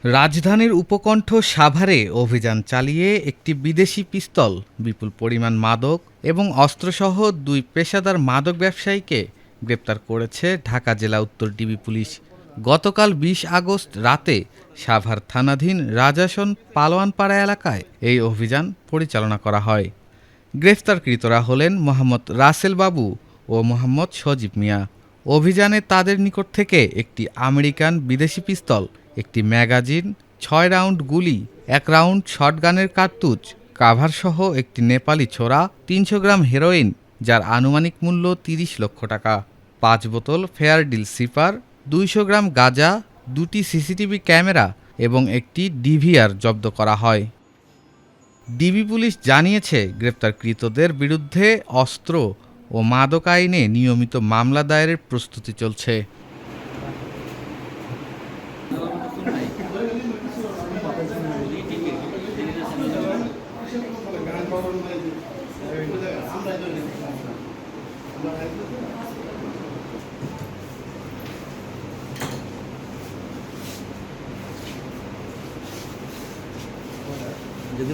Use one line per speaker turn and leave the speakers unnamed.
রাজধানীর উপকণ্ঠ সাভারে অভিযান চালিয়ে একটি বিদেশি পিস্তল, বিপুল পরিমাণ মাদক এবং অস্ত্রসহ দুই পেশাদার মাদক ব্যবসায়ীকে গ্রেপ্তার করেছে ঢাকা জেলা উত্তর ডিবি পুলিশ। গতকাল ২০ আগস্ট রাতে সাভার থানাধীন রাজাসন পালোয়ানপাড়া এলাকায় এই অভিযান পরিচালনা করা হয়। গ্রেফতারকৃতরা হলেন মোহাম্মদ রাসেল বাবু ও মোহাম্মদ সজীব মিয়া। অভিযানে তাদের নিকট থেকে একটি আমেরিকান বিদেশি পিস্তল, একটি ম্যাগাজিন, ৬ রাউন্ড গুলি, ১ রাউন্ড শটগানের কার্তুজ, কাভারসহ একটি নেপালি ছোরা, ৩০০ গ্রাম হেরোইন যার আনুমানিক মূল্য ৩০ লক্ষ টাকা, ৫ বোতল ফেয়ারডিল সিপার, ২০০ গ্রাম গাঁজা, ২টি সিসিটিভি ক্যামেরা এবং একটি ডিভিআর জব্দ করা হয়। ডিবি পুলিশ জানিয়েছে, গ্রেপ্তারকৃতদের বিরুদ্ধে অস্ত্র ও মাদক আইনে নিয়মিত মামলা দায়েরের প্রস্তুতি চলছে।
যদি